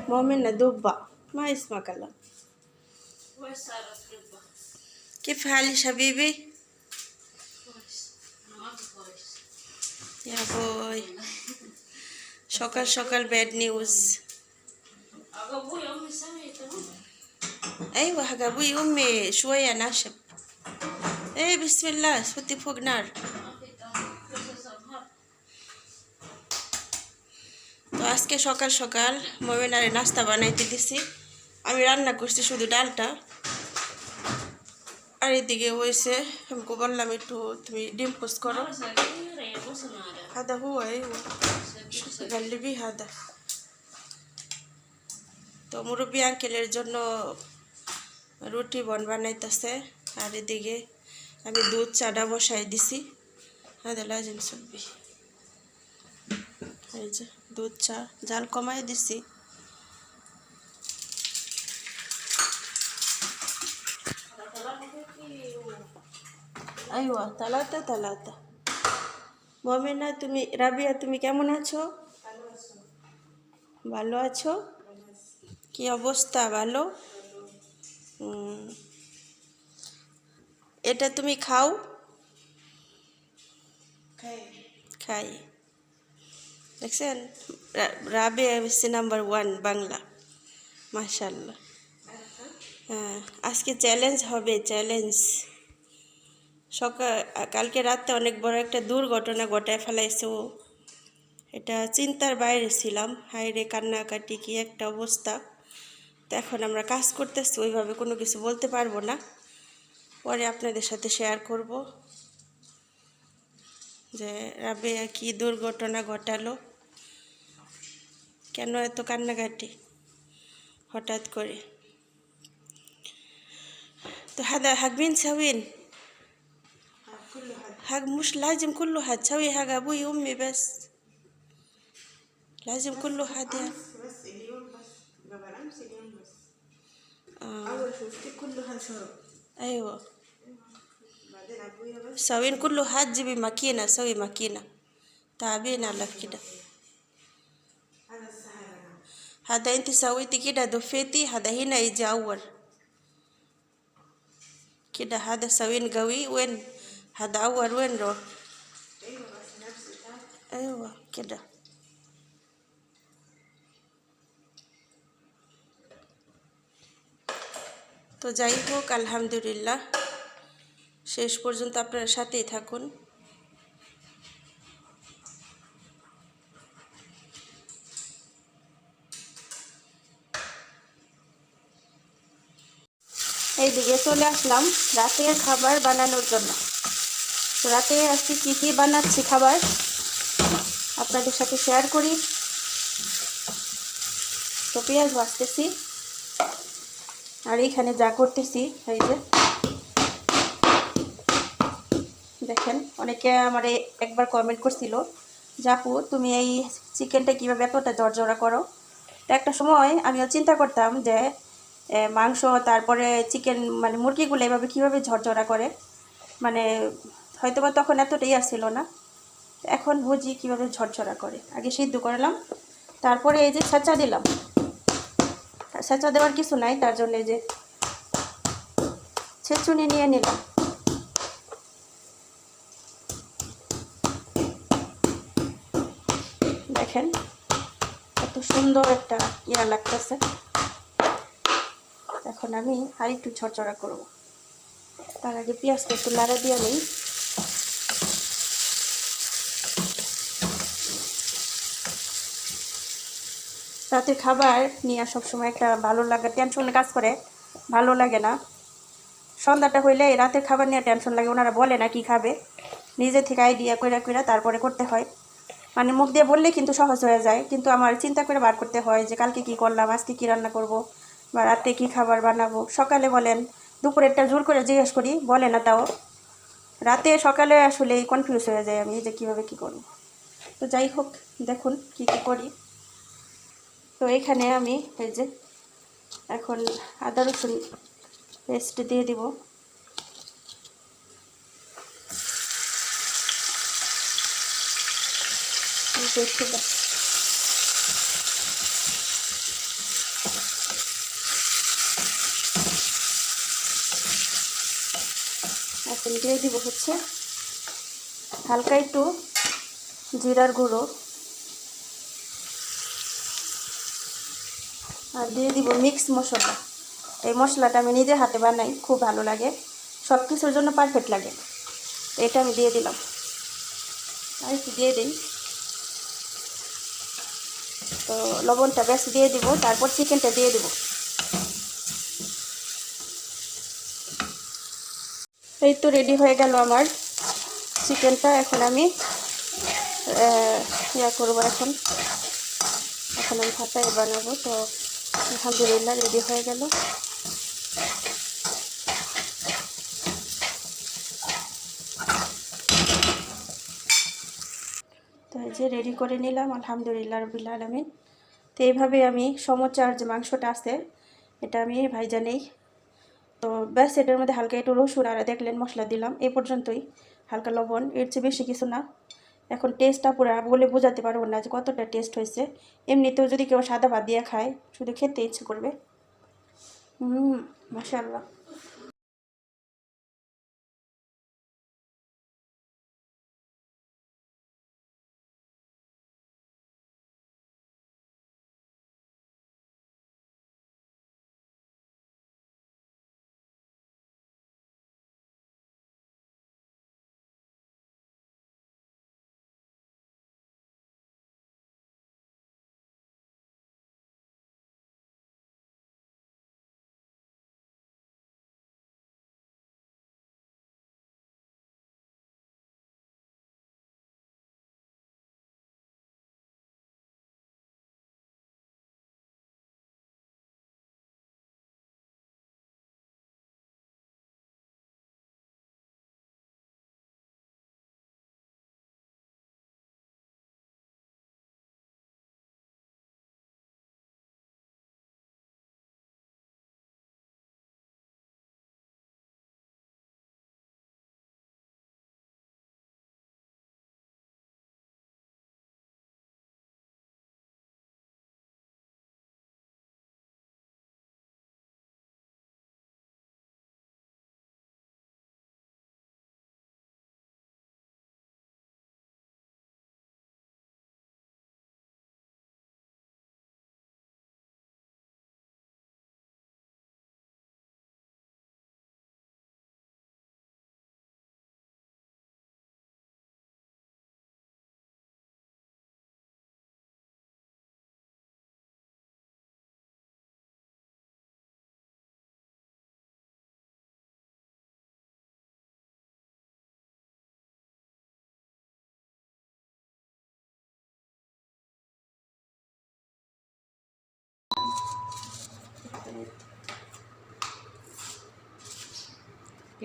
مؤمنة دبة ما يسمع كلام. كيف حالك حبيبي؟ يا بوي সকাল সকাল bad news. ايوه حق ابوي امي شويه ناشف. ايه بسم الله سوتي فوق نار. তো আজকে সকাল সকাল মমিনারে নাস্তা বানাইতে দিছি. আমি রান্না করছি শুধু ডালটা, আর এদিকে হয়েছে আমি বললাম একটু তুমি ডিম পোস্ট করো. هذا هو ايوه غلبي هذا. তো মুরব্বী আঙ্কেলের জন্য রুটি বানাইতেছে, আর এদিকে আমি দুধ চাটা বসাই দিছি. هذا لازم صبي. এই যে দুধ চা জাল কমাই দিছি. আইওয়া তালাতা তালাতা. মমিনা তুমি, রাবিয়া তুমি কেমন আছো? ভালো আছো? কি অবস্থা? ভালো. এটা তুমি খাও? খাই. দেখছেন রাবিয়া হচ্ছে নাম্বার 1 বাংলা, মাশাআল্লাহ. হ্যাঁ, আজকে চ্যালেঞ্জ হবে, চ্যালেঞ্জ. কালকে রাতে অনেক বড় একটা দুর্ঘটনা ঘটায় ফেলাইছে ও. এটা চিন্তার বাইরে ছিলাম. হায়রে কান্নাকাটি, কি একটা অবস্থা. তো এখন আমরা কাজ করতেছি, ওইভাবে কোনো কিছু বলতে পারবো না, পরে আপনাদের সাথে শেয়ার করব যে রাবিয়া কি দুর্ঘটনা ঘটালো, কেন এত কান্নাকাটি হঠাৎ করে. তো هذا حق مين سوين؟ حق مش لازم كله هتسوي حق أبوي وأمي بس، لازم كله حد يعني. بس اليوم بس قبل أمس اليوم بس. أول شفتي كله هالشرب. أيوة بعدين أبويا بس. سوين كله حد جيبي ماكينة، سوي ماكينة تعبين على كده. هذا السهل. هذا أنت سويتي كده دفيتي، هذا هنا يجي أول كده. هذا سوين قوي. وين هذا أول وين روح؟ أيوة بس نفس الشيء. أيوة كده. তো যাই হোক, আলহামদুলিল্লাহ, শেষ পর্যন্ত আপনারা সাথেই থাকুন. এইদিকে চলে আসলাম রাতের খাবার বানানোর জন্য. তো রাতে আজকে কী কী বানাচ্ছি খাবার আপনাদের সাথে শেয়ার করি. তো পেঁয়াজ ভাজতেছি, আর এইখানে যা করতেছি এই যে দেখেন. অনেকে আমার একবার কমেন্ট করছিল, জাপু তুমি এই চিকেনটা কীভাবে এতটা জর্জরা করো. তো একটা সময় আমিও চিন্তা করতাম যে মাংস তারপরে চিকেন মানে মুরগিগুলো এভাবে কীভাবে ঝরঝরা করে, মানে হয়তোবা তখন এতটাই আসছিল না. এখন বুঝি কীভাবে ঝরঝরা করে. আগে সিদ্ধ করলাম, তারপরে এই যে ছেঁচা দিলাম. ছেঁচা দেওয়ার কিছু নাই, তার জন্য এই যে ছেঁচুনি নিয়ে নিলাম. দেখেন কত সুন্দর একটা ইয়া লাগতেছে. এখন আমি আর একটু ঝরঝরা করব. তার আগে পেঁয়াজটা একটু নাড়া দিয়ে নিই. রাতের খাবার নিয়ে সবসময় একটা ভালো লাগা, টেনশনে কাজ করে, ভালো লাগে না. সন্ধ্যাটা হইলে রাতের খাবার নিয়ে টেনশন লাগে. ওনারা বলে না কি খাবে, নিজে থেকে আইডিয়া কইরা তারপরে করতে হয়. মানে মুখ দিয়ে বললে কিন্তু সহজ হয়ে যায়, কিন্তু আমার চিন্তা করে বার করতে হয় যে কালকে কি করলাম, আজকে কি রান্না করব, বা রাতে কি খাবার বানাবো. সকালে বলেন, দুপুরেরটা জোর করে জিজ্ঞেস করি, বলে না. তাও রাতে সকালে আসলে কনফিউজ হয়ে যায় আমি যে কীভাবে কী করব. তো যাই হোক, দেখুন কী কী করি. তো এখানে আমি এই যে এখন আদা রসুন পেস্ট দিয়ে দিব. দিয়ে দিব হচ্ছে হালকা একটু জিরার গুঁড়ো, আর দিয়ে দিব মিক্স মশলা। এই মশলাটা আমি নিজে হাতে বানাই, খুব ভালো লাগে, সব কিছুর জন্য পারফেক্ট লাগে। এটা আমি দিয়ে দিলাম, আর একটু দিয়ে দিই। তো লবণটা বেশি দিয়ে দিব, তারপর চিকেনটা দিয়ে দিব। এই তো রেডি হয়ে গেল আমার চিকেনটা। এখন আমি ইয়া করবো, এখন আমি ভাতায় বানাবো। তো আলহামদুলিল্লাহ রেডি হয়ে গেল। তো এই যে রেডি করে নিলাম, আলহামদুলিল্লাহ রাব্বিল আলামিন। তো এইভাবে আমি সমচার যে মাংসটা আছে এটা আমি ভাইজা নেই। তো ব্যাস, এটার মধ্যে হালকা একটু রসুন আর দেখলেন মশলা দিলাম, এই পর্যন্তই। হালকা লবণ, এর চেয়ে বেশি কিছু না। এখন টেস্টটা পুরো বলে বোঝাতে পারবো না যে কতটা টেস্ট হয়েছে। এমনিতেও যদি কেউ সাদা ভাত দিয়ে খায়, শুধু খেতে ইচ্ছে করবে। মাশাআল্লাহ।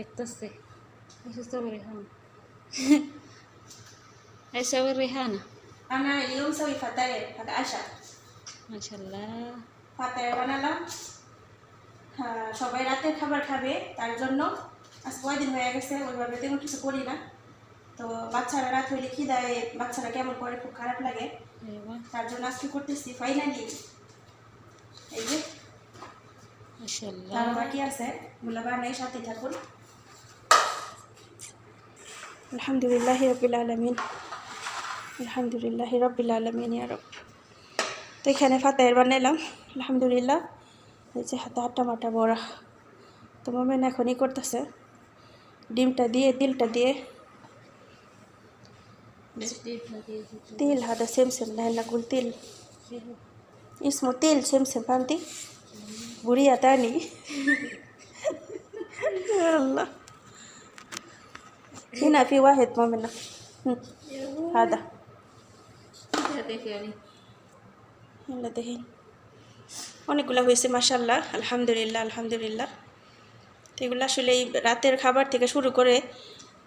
Esto sí. Eso es sobre Rihanna. Eso es Rihanna. أنا اليوم سوي فطاير، هذا عشاء ما شاء الله. ফাতার বানালাম। হ্যাঁ, সবাই রাতের খাবার খাবে, তার জন্য আজ কয়দিন হয়ে গেছে ওইভাবে তেমন কিছু করি না। তো বাচ্চারা রাত হইলে খিদায় বাচ্চারা কেমন করে, খুব খারাপ লাগে, ايوه তার জন্য আজকে করতেছি ফাইনালি। এই যে ما شاء তার الله. বাকি আছে, ওগুলো বানাই, সাথে থাকুন। আলহামদুলিল্লাহ রাব্বিল আলামিন, আলহামদুলিল্লাহ রাব্বিল আলামিন ইয়া রব। তো এখানে ফাতায়ের বানাইলাম আলহামদুলিল্লাহ। এই যে হাতে আটা মাটা বড়া। তো মোমেন এখনই করতেছে, ডিমটা দিয়ে তিলটা দিয়ে। بس دي هذه তিল هذا سمسم، نحن نقول تيل، اسمه تيل سمسم، فهمتي؟ بورية تاني. الله، هنا في واحد مؤمنة. هذا هذيك يعني يلا দেখেন অনেকগুলো হয়েছে মাশাআল্লাহ, আলহামদুলিল্লাহ আলহামদুলিল্লাহ। তো এগুলো আসলে এই রাতের খাবার থেকে শুরু করে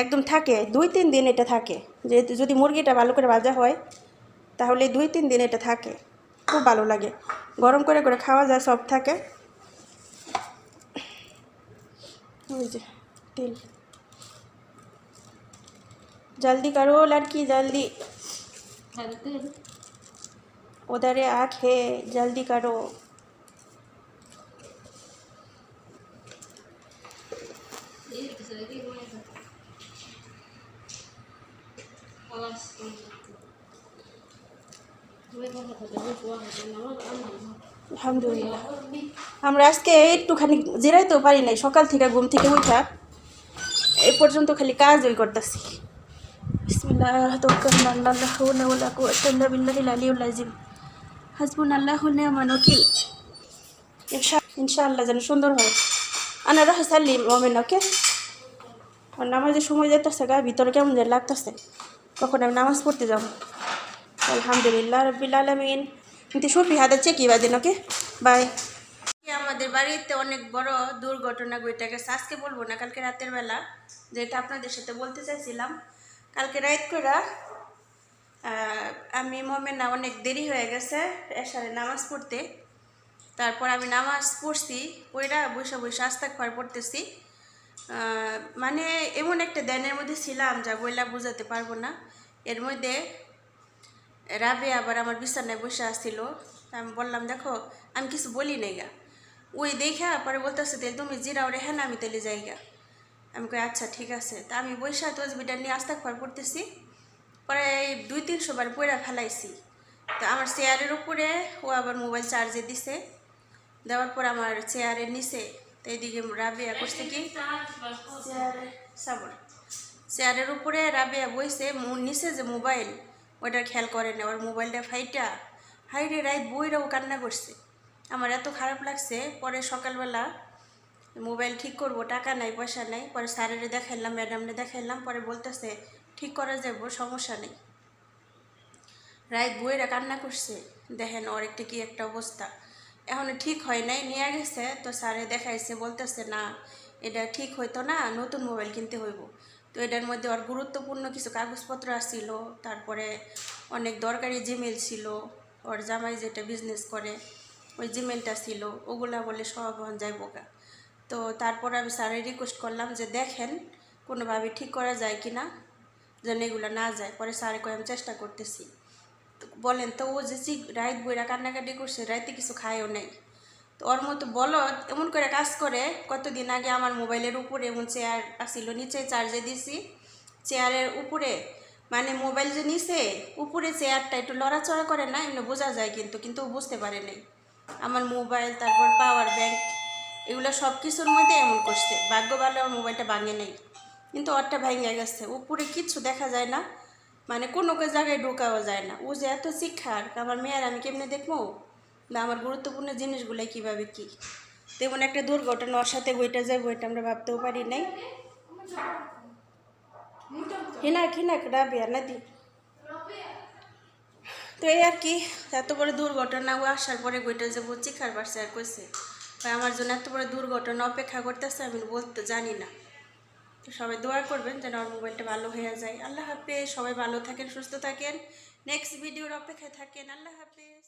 একদম থাকে 2-3 দিন, এটা থাকে। যেহেতু যদি মুরগিটা ভালো করে ভাজা হয় তাহলে 2-3 দিন এটা থাকে, খুব ভালো লাগে, গরম করে করে খাওয়া যায়, সব থাকে। ওই যে তেল, जल्दी करो लड़की जल्दी, هذا تل उधर आँख है, जल्दी करो। ايه بس هذيك واحدة خلاص আলহামদুলিল্লাহ আমরা আজকে একটুখানি জিরাইতেও পারি নাই, সকাল থেকে ঘুম থেকে উঠা এই পর্যন্ত খালি কাজই করতেছি। বিসমিল্লাহ তাওয়াক্কালনা আলাল্লাহ লা হাওলা ওয়ালা কুওয়াতা ইল্লা বিল্লাহিল আলিয়্যিল আযীম হাসবুনাল্লাহু ওয়া নি'মাল ওয়াকিল। ইনশাআল্লাহ যেন সুন্দর হয়। আনা রাহ সাল্লিম মোমেন ওকে। আর নামাজের সময় যেতেছে গা ভিতরে কেমন যেন লাগতেছে, কখন আমি নামাজ পড়তে যাব। আলহামদুলিল্লাহ রাব্বিল আলামিন। কিন্তু শফি হাদা চেকি বাজেন ওকে বাই। আমাদের বাড়িতে অনেক বড় দুর্ঘটনা ঘটে গেছে, আজকে বলবো না, কালকে রাতের বেলা, যেটা আপনাদের সাথে বলতে চাইছিলাম। কালকে রাত করে আমি মোমেনা অনেক দেরি হয়ে গেছে এশারে নামাজ পড়তে। তারপর আমি নামাজ পড়ছি, ওইটা বসে বসে আস্তাগফার পড়তেছি। মানে এমন একটা ধ্যানের মধ্যে ছিলাম যা বইলা বোঝাতে পারবো না। এর মধ্যে রাবে আবার আমার বিছানায় বসে আসছিল। আমি বললাম দেখো আমি কিছু বলি নাই গা। ওই দেখা পরে বলতেছে তাহলে তুমি জিরাও রে, হ্যাঁ আমি তাহলে যাই গা। আমি কই আচ্ছা ঠিক আছে। তা আমি বৈশা তসবিটা নিয়ে আস্তাগফার পড়তেছি। পরে 200-300 বার পড়া ফেলাইছি। তো আমার চেয়ারের উপরে ও আবার মোবাইল চার্জে দিছে, দেওয়ার পর আমার চেয়ারের নিচে, তো এইদিকে রাবেয়া করছে কি চেয়ারের উপরে রাবেয়া বইছে, নিচে যে মোবাইল ওইটা খেয়াল করে না, ওর মোবাইলটা ফাইটা হাইরে রাত বইরাও কান্না করছে। আমার এত খারাপ লাগছে। পরে সকালবেলা মোবাইল ঠিক করব, টাকা নাই পয়সা নাই। পরে স্যারেরে দেখাইলাম, ম্যাডামরে দেখাইলাম, পরে বলতেছে ঠিক করা যাবো, সমস্যা নেই। রাত বইরা কান্না করছে, দেখেন ওর একটা কি একটা অবস্থা। এখনো ঠিক হয় নাই, নিয়ে গেছে তো স্যারে দেখাইছে, বলতেছে না এটা ঠিক হইতো না, নতুন মোবাইল কিনতে হইব। তো এটার মধ্যে ওর গুরুত্বপূর্ণ কিছু কাগজপত্র আসছিল, তারপরে অনেক দরকারি জিমেল ছিল, ওর জামাই যেটা বিজনেস করে ওই জিমেলটা ছিল, ওগুলা বলে সব যায় বোকা। তো তারপর আমি স্যারে রিকোয়েস্ট করলাম যে দেখেন কোনোভাবে ঠিক করা যায় কি না, যেন এগুলো না যায়। পরে স্যারে কয়ে আমি চেষ্টা করতেছি। বলেন তো ও যে রাত বইরা কান্নাকাটি করছে, রাতে কিছু খায়ও নাই। তো ওর মতো বলদ এমন করে কাজ করে। কতদিন আগে আমার মোবাইলের উপরে এমন চেয়ার আসছিল, নিচে চার্জে দিছি চেয়ারের উপরে, মানে মোবাইল যে নিচে উপরে চেয়ারটা একটু লড়াচড়া করে না, এমনি বোঝা যায়, কিন্তু ও বুঝতে পারে নাই। আমার মোবাইল তারপর পাওয়ার ব্যাংক এগুলো সব কিছুর মধ্যে এমন করছে। ভাগ্য ভালো আমার মোবাইলটা ভাঙে নেই, কিন্তু ওরটা ভেঙে গেছে। উপরে কিচ্ছু দেখা যায় না, মানে কোনো জায়গায় ঢোকাও যায় না। ও যে এত শিক্ষার, আমার মেয়ের আমি কেমনে দেখবো না আমার গুরুত্বপূর্ণ জিনিসগুলাই কীভাবে কী। তেমন একটা দুর্ঘটনা ওর সাথে বইটা যায়, বইটা আমরা ভাবতেও পারি নাই। হিনাক রাবিয়া নাদি। তো এই আর কি, এত বড় দুর্ঘটনা ও আসার পরে বইটা যে চিখার পারছে আর কইছে আমার জন্য এত বড় দুর্ঘটনা অপেক্ষা করতেছে, আমি বলতে জানি না। তো সবাই দোয়া করবেন যেন আমার মোবাইলটা ভালো হয়ে যায়। আল্লাহ হাফেজ, সবাই ভালো থাকেন, সুস্থ থাকেন, নেক্সট ভিডিওর অপেক্ষায় থাকেন। আল্লাহ হাফেজ।